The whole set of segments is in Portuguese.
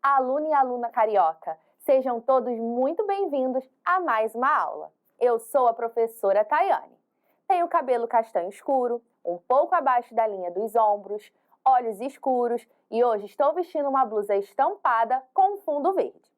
Aluno e aluna carioca, sejam todos muito bem-vindos a mais uma aula. Eu sou a professora Tayane. Tenho cabelo castanho escuro, um pouco abaixo da linha dos ombros, olhos escuros e hoje estou vestindo uma blusa estampada com fundo verde.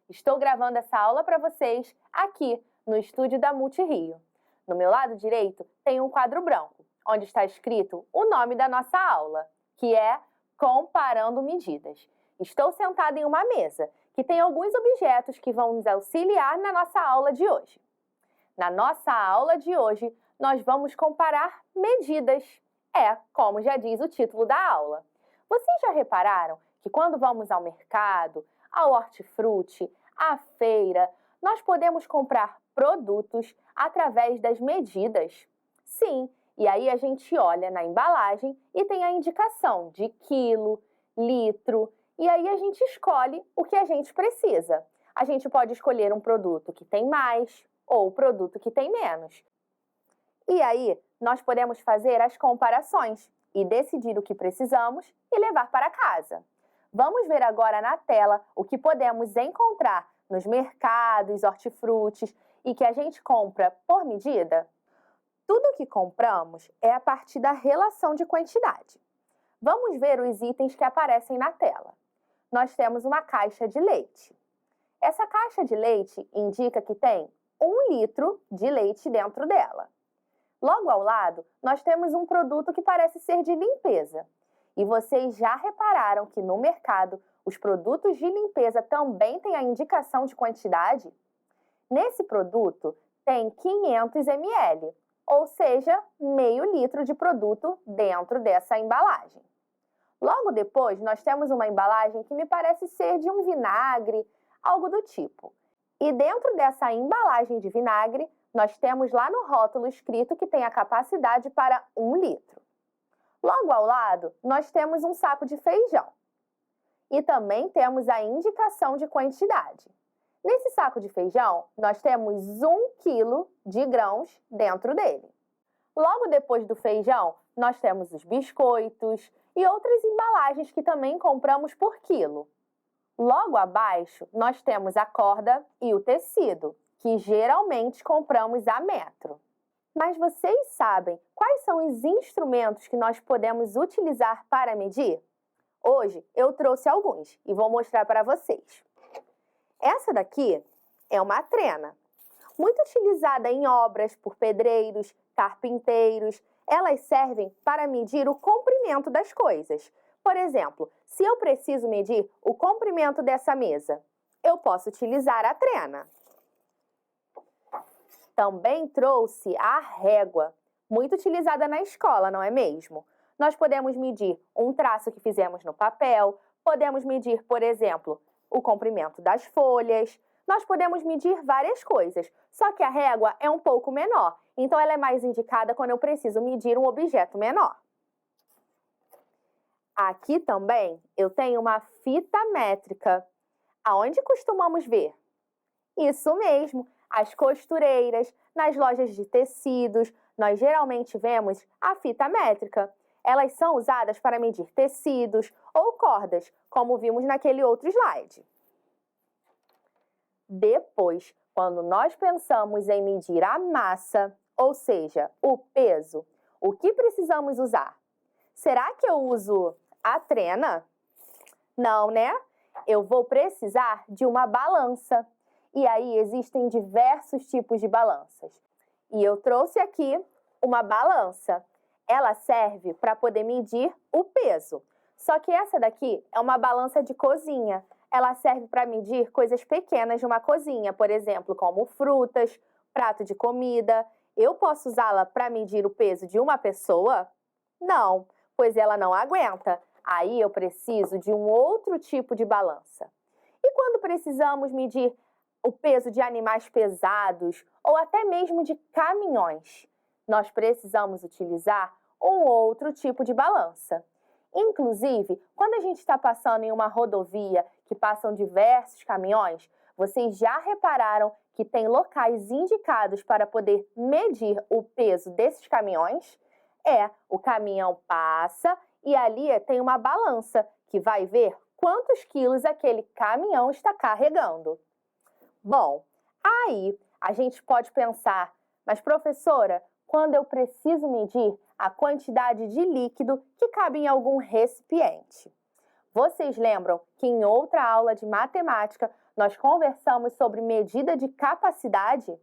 Estou gravando essa aula para vocês aqui no estúdio da Multirio. No meu lado direito tem um quadro branco, onde está escrito o nome da nossa aula, que é Comparando Medidas. Estou sentada em uma mesa, que tem alguns objetos que vão nos auxiliar na nossa aula de hoje. Na nossa aula de hoje, nós vamos comparar medidas. Como já diz o título da aula. Vocês já repararam que quando vamos ao mercado, ao hortifruti, à feira, nós podemos comprar produtos através das medidas? Sim, e aí a gente olha na embalagem e tem a indicação de quilo, litro, e aí a gente escolhe o que a gente precisa. A gente pode escolher um produto que tem mais ou um produto que tem menos. E aí nós podemos fazer as comparações e decidir o que precisamos e levar para casa. Vamos ver agora na tela o que podemos encontrar nos mercados, hortifrutis e que a gente compra por medida? Tudo o que compramos é a partir da relação de quantidade. Vamos ver os itens que aparecem na tela. Nós temos uma caixa de leite. Essa caixa de leite indica que tem 1 litro de leite dentro dela. Logo ao lado, nós temos um produto que parece ser de limpeza. E vocês já repararam que no mercado, os produtos de limpeza também têm a indicação de quantidade? Nesse produto, tem 500 ml, ou seja, meio litro de produto dentro dessa embalagem. Logo depois, nós temos uma embalagem que me parece ser de um vinagre, algo do tipo. E dentro dessa embalagem de vinagre, nós temos lá no rótulo escrito que tem a capacidade para 1 litro. Logo ao lado, nós temos um saco de feijão. E também temos a indicação de quantidade. Nesse saco de feijão, nós temos 1 quilo de grãos dentro dele. Logo depois do feijão, nós temos os biscoitos e outras embalagens que também compramos por quilo. Logo abaixo, nós temos a corda e o tecido, que geralmente compramos a metro. Mas vocês sabem quais são os instrumentos que nós podemos utilizar para medir? Hoje eu trouxe alguns e vou mostrar para vocês. Essa daqui é uma trena, muito utilizada em obras por pedreiros, carpinteiros. Elas servem para medir o comprimento das coisas. Por exemplo, se eu preciso medir o comprimento dessa mesa, eu posso utilizar a trena. Também trouxe a régua, muito utilizada na escola, não é mesmo? Nós podemos medir um traço que fizemos no papel, podemos medir, por exemplo, o comprimento das folhas. Nós podemos medir várias coisas, só que a régua é um pouco menor, então ela é mais indicada quando eu preciso medir um objeto menor. Aqui também eu tenho uma fita métrica. Aonde costumamos ver? Isso mesmo, as costureiras, nas lojas de tecidos, nós geralmente vemos a fita métrica. Elas são usadas para medir tecidos ou cordas, como vimos naquele outro slide. Depois, quando nós pensamos em medir a massa, ou seja, o peso, o que precisamos usar? Será que eu uso a trena? Não, né? Eu vou precisar de uma balança. E aí existem diversos tipos de balanças. E eu trouxe aqui uma balança. Ela serve para poder medir o peso. Só que essa daqui é uma balança de cozinha. Ela serve para medir coisas pequenas de uma cozinha, por exemplo, como frutas, prato de comida. Eu posso usá-la para medir o peso de uma pessoa? Não, pois ela não aguenta. Aí eu preciso de um outro tipo de balança. E quando precisamos medir o peso de animais pesados ou até mesmo de caminhões, nós precisamos utilizar um outro tipo de balança. Inclusive, quando a gente está passando em uma rodovia que passam diversos caminhões, vocês já repararam que tem locais indicados para poder medir o peso desses caminhões? O caminhão passa e ali tem uma balança que vai ver quantos quilos aquele caminhão está carregando. Bom, aí a gente pode pensar, mas professora, quando eu preciso medir a quantidade de líquido que cabe em algum recipiente? Vocês lembram que em outra aula de matemática nós conversamos sobre medida de capacidade?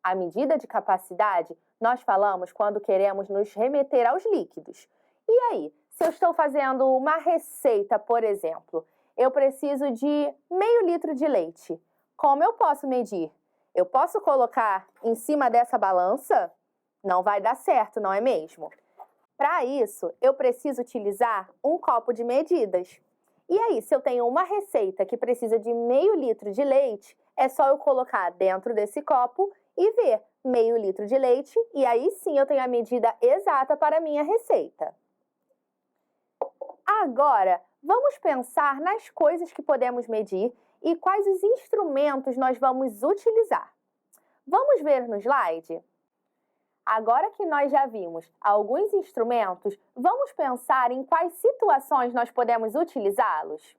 A medida de capacidade nós falamos quando queremos nos remeter aos líquidos. E aí, se eu estou fazendo uma receita, por exemplo, eu preciso de meio litro de leite. Como eu posso medir? Eu posso colocar em cima dessa balança? Não vai dar certo, não é mesmo? Para isso, eu preciso utilizar um copo de medidas. E aí, se eu tenho uma receita que precisa de meio litro de leite, é só eu colocar dentro desse copo e ver meio litro de leite, e aí sim eu tenho a medida exata para a minha receita. Agora, vamos pensar nas coisas que podemos medir e quais os instrumentos nós vamos utilizar. Vamos ver no slide? Agora que nós já vimos alguns instrumentos, vamos pensar em quais situações nós podemos utilizá-los?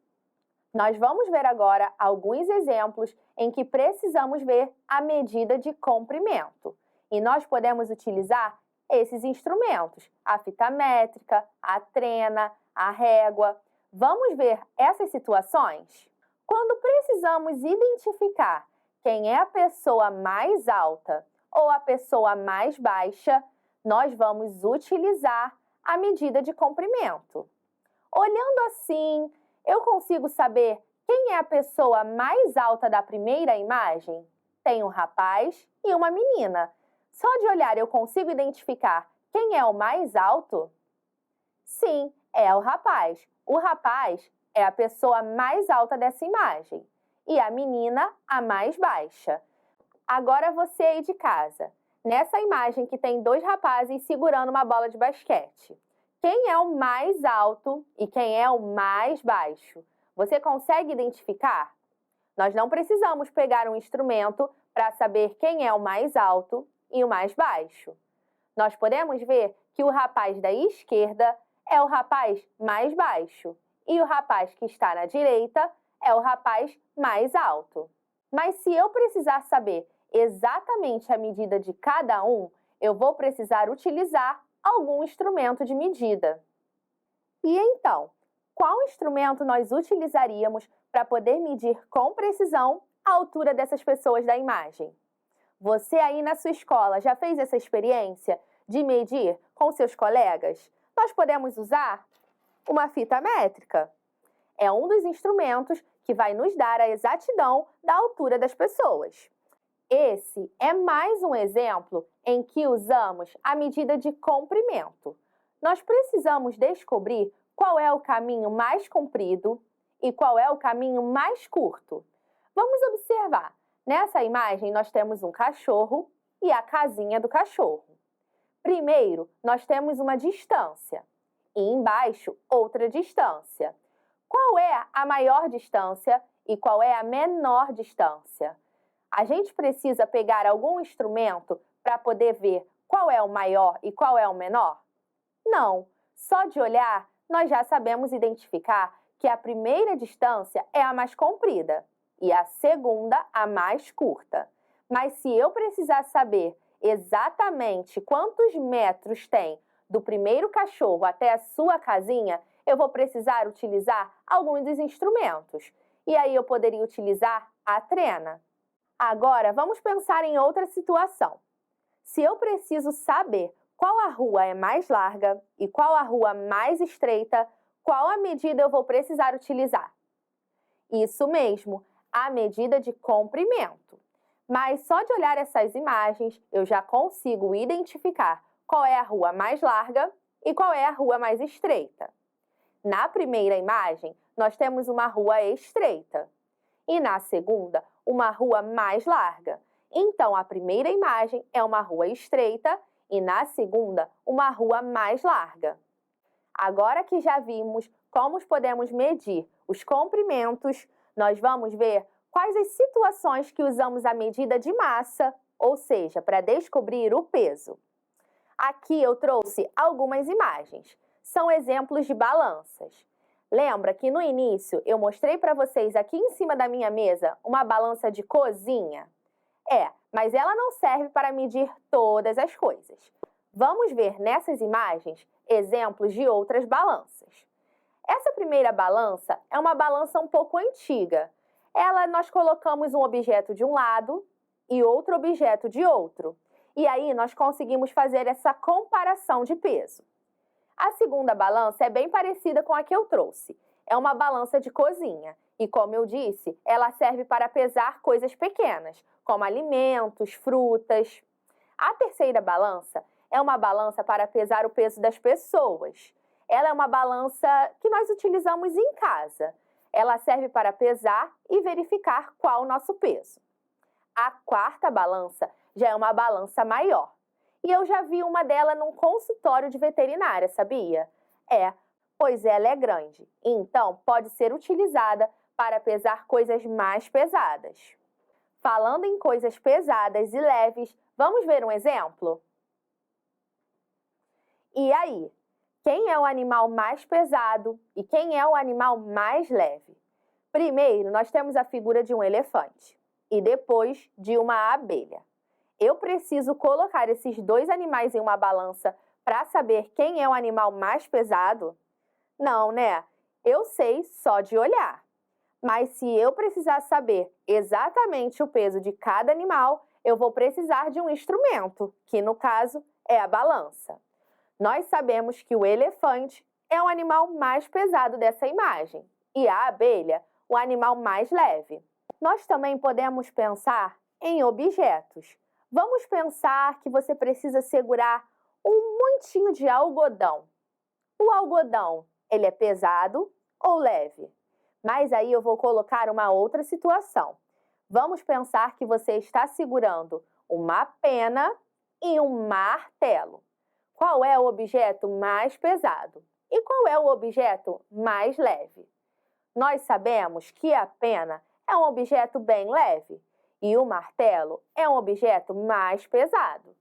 Nós vamos ver agora alguns exemplos em que precisamos ver a medida de comprimento. E nós podemos utilizar esses instrumentos, a fita métrica, a trena, a régua. Vamos ver essas situações? Quando precisamos identificar quem é a pessoa mais alta ou a pessoa mais baixa, nós vamos utilizar a medida de comprimento. Olhando assim, eu consigo saber quem é a pessoa mais alta da primeira imagem? Tem um rapaz e uma menina. Só de olhar eu consigo identificar quem é o mais alto? Sim, é o rapaz. O rapaz é a pessoa mais alta dessa imagem e a menina a mais baixa. Agora você aí de casa, nessa imagem que tem dois rapazes segurando uma bola de basquete. Quem é o mais alto e quem é o mais baixo? Você consegue identificar? Nós não precisamos pegar um instrumento para saber quem é o mais alto e o mais baixo. Nós podemos ver que o rapaz da esquerda é o rapaz mais baixo e o rapaz que está na direita é o rapaz mais alto. Mas se eu precisar saber exatamente a medida de cada um, eu vou precisar utilizar algum instrumento de medida. E então, qual instrumento nós utilizaríamos para poder medir com precisão a altura dessas pessoas da imagem? Você aí na sua escola já fez essa experiência de medir com seus colegas? Nós podemos usar uma fita métrica. É um dos instrumentos que vai nos dar a exatidão da altura das pessoas. Esse é mais um exemplo em que usamos a medida de comprimento. Nós precisamos descobrir qual é o caminho mais comprido e qual é o caminho mais curto. Vamos observar. Nessa imagem, nós temos um cachorro e a casinha do cachorro. Primeiro, nós temos uma distância e embaixo outra distância. Qual é a maior distância e qual é a menor distância? A gente precisa pegar algum instrumento para poder ver qual é o maior e qual é o menor? Não. Só de olhar, nós já sabemos identificar que a primeira distância é a mais comprida e a segunda a mais curta. Mas se eu precisar saber exatamente quantos metros tem do primeiro cachorro até a sua casinha, eu vou precisar utilizar alguns dos instrumentos. E aí eu poderia utilizar a trena. Agora, vamos pensar em outra situação. Se eu preciso saber qual a rua é mais larga e qual a rua mais estreita, qual a medida eu vou precisar utilizar? Isso mesmo, a medida de comprimento. Mas só de olhar essas imagens, eu já consigo identificar qual é a rua mais larga e qual é a rua mais estreita. Na primeira imagem, nós temos uma rua estreita. E na segunda, uma rua mais larga. Então, a primeira imagem é uma rua estreita e na segunda, uma rua mais larga. Agora que já vimos como podemos medir os comprimentos, nós vamos ver quais as situações que usamos a medida de massa, ou seja, para descobrir o peso. Aqui eu trouxe algumas imagens. São exemplos de balanças. Lembra que no início eu mostrei para vocês aqui em cima da minha mesa uma balança de cozinha? Mas ela não serve para medir todas as coisas. Vamos ver nessas imagens exemplos de outras balanças. Essa primeira balança é uma balança um pouco antiga. Nós colocamos um objeto de um lado e outro objeto de outro. E aí nós conseguimos fazer essa comparação de peso. A segunda balança é bem parecida com a que eu trouxe. É uma balança de cozinha e, como eu disse, ela serve para pesar coisas pequenas, como alimentos, frutas. A terceira balança é uma balança para pesar o peso das pessoas. Ela é uma balança que nós utilizamos em casa. Ela serve para pesar e verificar qual o nosso peso. A quarta balança já é uma balança maior. E eu já vi uma dela num consultório de veterinária, sabia? Pois ela é grande, então pode ser utilizada para pesar coisas mais pesadas. Falando em coisas pesadas e leves, vamos ver um exemplo? E aí, quem é o animal mais pesado e quem é o animal mais leve? Primeiro, nós temos a figura de um elefante e depois de uma abelha. Eu preciso colocar esses dois animais em uma balança para saber quem é o animal mais pesado? Não, né? Eu sei só de olhar. Mas se eu precisar saber exatamente o peso de cada animal, eu vou precisar de um instrumento, que no caso é a balança. Nós sabemos que o elefante é o animal mais pesado dessa imagem e a abelha, o animal mais leve. Nós também podemos pensar em objetos. Vamos pensar que você precisa segurar um montinho de algodão. O algodão, ele é pesado ou leve? Mas aí eu vou colocar uma outra situação. Vamos pensar que você está segurando uma pena e um martelo. Qual é o objeto mais pesado? E qual é o objeto mais leve? Nós sabemos que a pena é um objeto bem leve e o martelo é um objeto mais pesado.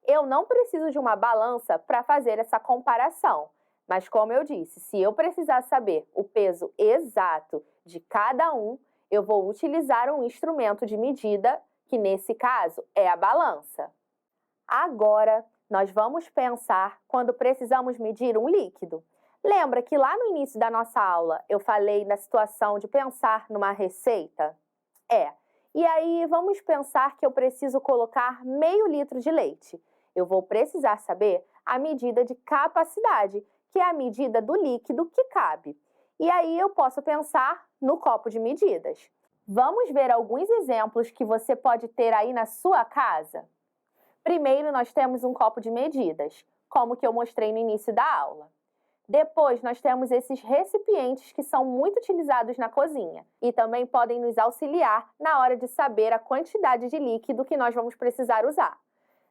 Eu não preciso de uma balança para fazer essa comparação, mas como eu disse, se eu precisar saber o peso exato de cada um, eu vou utilizar um instrumento de medida, que nesse caso é a balança. Agora, nós vamos pensar quando precisamos medir um líquido. Lembra que lá no início da nossa aula eu falei na situação de pensar numa receita? E aí vamos pensar que eu preciso colocar meio litro de leite. Eu vou precisar saber a medida de capacidade, que é a medida do líquido que cabe. E aí eu posso pensar no copo de medidas. Vamos ver alguns exemplos que você pode ter aí na sua casa? Primeiro, nós temos um copo de medidas, como que eu mostrei no início da aula. Depois, nós temos esses recipientes que são muito utilizados na cozinha e também podem nos auxiliar na hora de saber a quantidade de líquido que nós vamos precisar usar.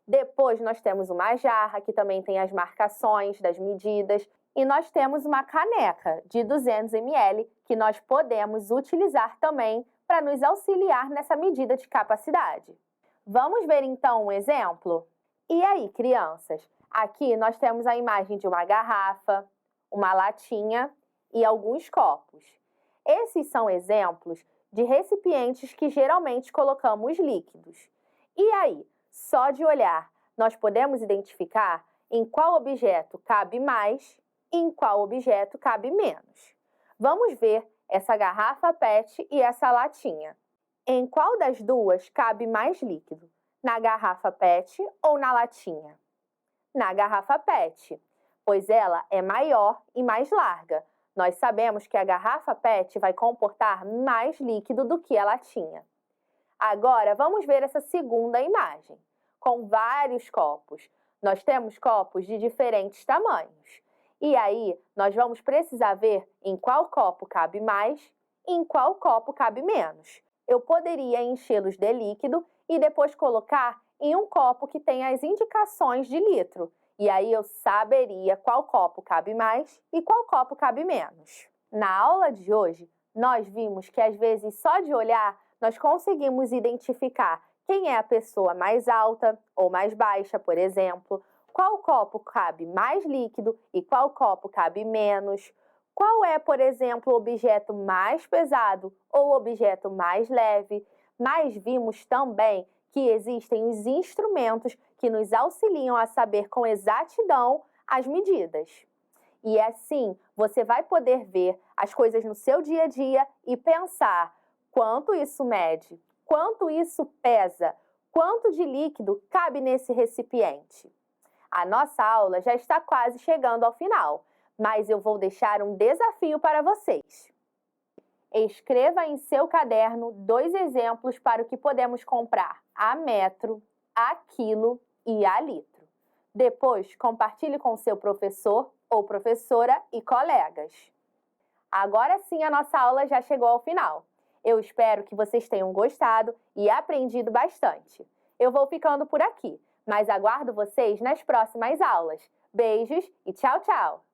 Depois, nós temos uma jarra, que também tem as marcações das medidas, e nós temos uma caneca de 200 ml, que nós podemos utilizar também para nos auxiliar nessa medida de capacidade. Vamos ver então um exemplo? E aí, crianças? Aqui nós temos a imagem de uma garrafa, uma latinha e alguns copos. Esses são exemplos de recipientes que geralmente colocamos líquidos. E aí, só de olhar, nós podemos identificar em qual objeto cabe mais e em qual objeto cabe menos. Vamos ver essa garrafa PET e essa latinha. Em qual das duas cabe mais líquido? Na garrafa PET ou na latinha? Na garrafa PET, pois ela é maior e mais larga. Nós sabemos que a garrafa PET vai comportar mais líquido do que a latinha. Agora, vamos ver essa segunda imagem, com vários copos. Nós temos copos de diferentes tamanhos. E aí, nós vamos precisar ver em qual copo cabe mais e em qual copo cabe menos. Eu poderia enchê-los de líquido e depois colocar em um copo que tem as indicações de litro. E aí eu saberia qual copo cabe mais e qual copo cabe menos. Na aula de hoje, nós vimos que às vezes só de olhar nós conseguimos identificar quem é a pessoa mais alta ou mais baixa, por exemplo, qual copo cabe mais líquido e qual copo cabe menos, Qual é, por exemplo, o objeto mais pesado ou o objeto mais leve? Mas vimos também que existem os instrumentos que nos auxiliam a saber com exatidão as medidas. E assim, você vai poder ver as coisas no seu dia a dia e pensar quanto isso mede, quanto isso pesa, quanto de líquido cabe nesse recipiente. A nossa aula já está quase chegando ao final, mas eu vou deixar um desafio para vocês. Escreva em seu caderno 2 exemplos para o que podemos comprar a metro, a quilo e a litro. Depois, compartilhe com seu professor ou professora e colegas. Agora sim, a nossa aula já chegou ao final. Eu espero que vocês tenham gostado e aprendido bastante. Eu vou ficando por aqui, mas aguardo vocês nas próximas aulas. Beijos e tchau, tchau!